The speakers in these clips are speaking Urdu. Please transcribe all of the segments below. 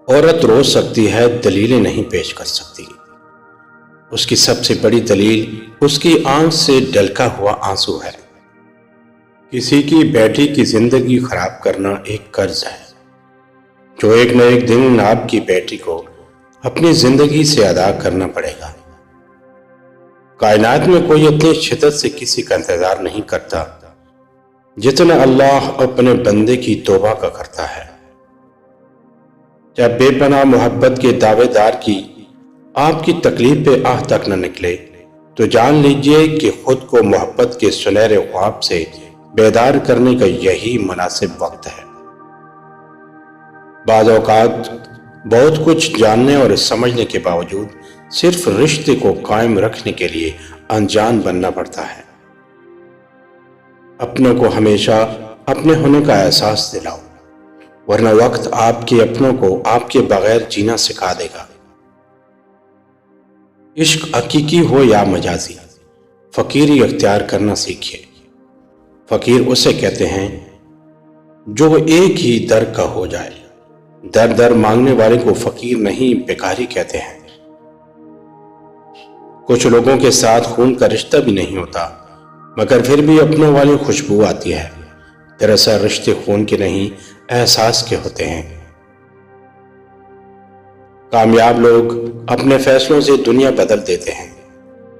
عورت رو سکتی ہے، دلیلیں نہیں پیش کر سکتی۔ اس کی سب سے بڑی دلیل اس کی آنکھ سے ڈلکا ہوا آنسو ہے۔ کسی کی بیٹی کی زندگی خراب کرنا ایک قرض ہے جو ایک نہ ایک دن آپ کی بیٹی کو اپنی زندگی سے ادا کرنا پڑے گا۔ کائنات میں کوئی اتنی شدت سے کسی کا انتظار نہیں کرتا جتنا اللہ اپنے بندے کی توبہ کا کرتا ہے۔ جب بے پناہ محبت کے دعوے دار کی آپ کی تکلیف پہ آہ تک نہ نکلے تو جان لیجئے کہ خود کو محبت کے سنہرے خواب سے بیدار کرنے کا یہی مناسب وقت ہے۔ بعض اوقات بہت کچھ جاننے اور سمجھنے کے باوجود صرف رشتے کو قائم رکھنے کے لیے انجان بننا پڑتا ہے۔ اپنوں کو ہمیشہ اپنے ہونے کا احساس دلاؤ، ورنہ وقت آپ کے اپنوں کو آپ کے بغیر جینا سکھا دے گا۔ عشق حقیقی ہو یا مجازی، فقیری اختیار کرنا سیکھیے۔ فقیر اسے کہتے ہیں جو ایک ہی در کا ہو جائے۔ در در مانگنے والے کو فقیر نہیں بیکاری کہتے ہیں۔ کچھ لوگوں کے ساتھ خون کا رشتہ بھی نہیں ہوتا مگر پھر بھی اپنوں والی خوشبو آتی ہے۔ دراصل رشتے خون کے نہیں احساس کے ہوتے ہیں۔ کامیاب لوگ اپنے فیصلوں سے دنیا بدل دیتے ہیں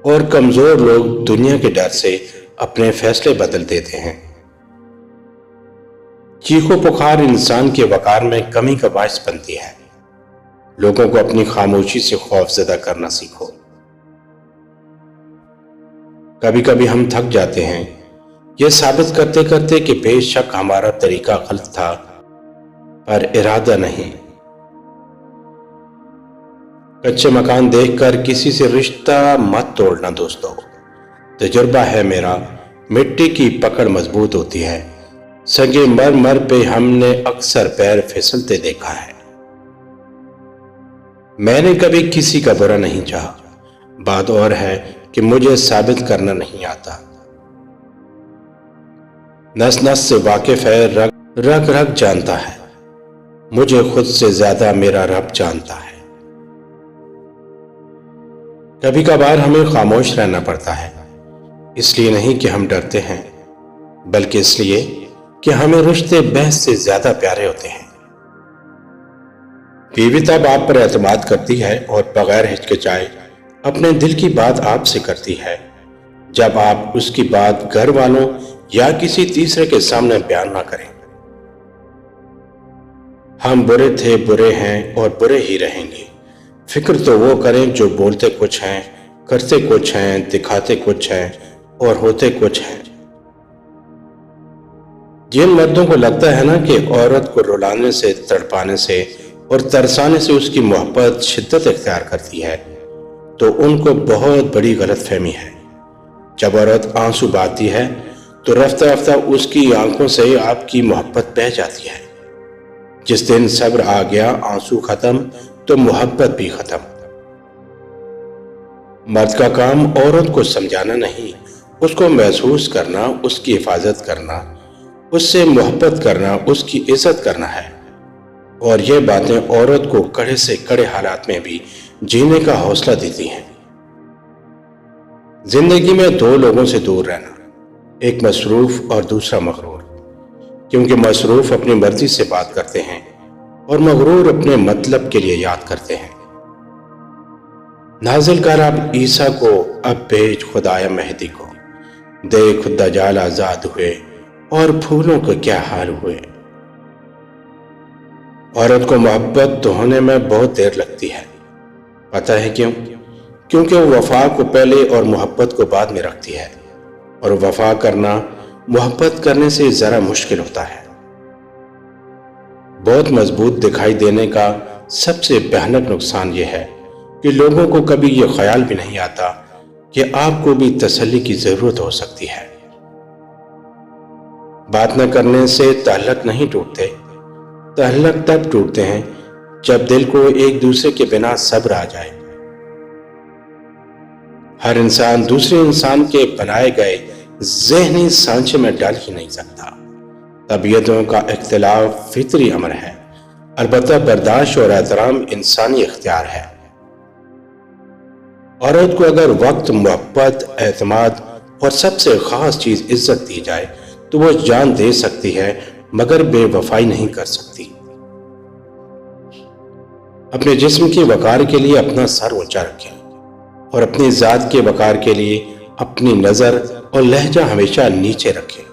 اور کمزور لوگ دنیا کے ڈر سے اپنے فیصلے بدل دیتے ہیں۔ چیخ و پکار انسان کے وقار میں کمی کا باعث بنتی ہے۔ لوگوں کو اپنی خاموشی سے خوف زدہ کرنا سیکھو۔ کبھی کبھی ہم تھک جاتے ہیں یہ ثابت کرتے کرتے کہ بے شک ہمارا طریقہ غلط تھا، پر ارادہ نہیں۔ کچے مکان دیکھ کر کسی سے رشتہ مت توڑنا دوستو۔ تجربہ ہے میرا، مٹی کی پکڑ مضبوط ہوتی ہے۔ سنگ مرمر پہ ہم نے اکثر پیر پھسلتے دیکھا ہے۔ میں نے کبھی کسی کا برا نہیں چاہا، بات اور ہے کہ مجھے ثابت کرنا نہیں آتا۔ نس نس سے واقف ہے، رگ رگ جانتا ہے، مجھے خود سے زیادہ میرا رب جانتا ہے۔ کبھی کبھار ہمیں خاموش رہنا پڑتا ہے، اس لیے نہیں کہ ہم ڈرتے ہیں بلکہ اس لیے کہ ہمیں رشتے بحث سے زیادہ پیارے ہوتے ہیں۔ بیوی تب آپ پر اعتماد کرتی ہے اور بغیر ہچکچائے اپنے دل کی بات آپ سے کرتی ہے جب آپ اس کی بات گھر والوں یا کسی تیسرے کے سامنے بیان نہ کریں۔ ہم برے تھے، برے ہیں اور برے ہی رہیں گے۔ فکر تو وہ کریں جو بولتے کچھ ہیں، کرتے کچھ ہیں، دکھاتے کچھ ہیں اور ہوتے کچھ ہیں۔ جن مردوں کو لگتا ہے نا کہ عورت کو رلانے سے، تڑپانے سے اور ترسانے سے اس کی محبت شدت اختیار کرتی ہے تو ان کو بہت بڑی غلط فہمی ہے۔ جب عورت آنسو بہاتی ہے تو رفتہ رفتہ اس کی آنکھوں سے آپ کی محبت بہہ جاتی ہے۔ جس دن صبر آ گیا، آنسو ختم تو محبت بھی ختم۔ مرد کا کام عورت کو سمجھانا نہیں، اس کو محسوس کرنا، اس کی حفاظت کرنا، اس سے محبت کرنا، اس کی عزت کرنا ہے۔ اور یہ باتیں عورت کو کڑے سے کڑے حالات میں بھی جینے کا حوصلہ دیتی ہیں۔ زندگی میں دو لوگوں سے دور رہنا، ایک مصروف اور دوسرا مغرور، کیونکہ مصروف اپنی مرضی سے بات کرتے ہیں اور مغرور اپنے مطلب کے لیے یاد کرتے ہیں۔ نازل کر اب عیسیٰ کو، اب بھیج خدایا مہدی کو، دیکھ دجال آزاد ہوئے اور پھولوں کو کیا حال ہوئے۔ عورت کو محبت تو ہونے میں بہت دیر لگتی ہے، پتہ ہے کیوں؟ کیونکہ وہ وفا کو پہلے اور محبت کو بعد میں رکھتی ہے، اور وفا کرنا محبت کرنے سے ذرا مشکل ہوتا ہے۔ بہت مضبوط دکھائی دینے کا سب سے بھیانک نقصان یہ ہے کہ لوگوں کو کبھی یہ خیال بھی نہیں آتا کہ آپ کو بھی تسلی کی ضرورت ہو سکتی ہے۔ بات نہ کرنے سے تعلق نہیں ٹوٹتے، تعلق تب ٹوٹتے ہیں جب دل کو ایک دوسرے کے بنا صبر آ جائے۔ ہر انسان دوسرے انسان کے بنائے گئے ذہنی سانچے میں ڈال ہی نہیں سکتا۔ طبیعتوں کا اختلاف فطری امر ہے۔ البتہ برداشت اور احترام انسانی اختیار ہے۔ عورت کو اگر وقت، محبت، اعتماد اور سب سے خاص چیز عزت دی جائے تو وہ جان دے سکتی ہے مگر بے وفائی نہیں کر سکتی۔ اپنے جسم کی وقار کے لیے اپنا سر اونچا رکھیں اور اپنی ذات کے وقار کے لیے اپنی نظر اور لہجہ ہمیشہ نیچے رکھیں۔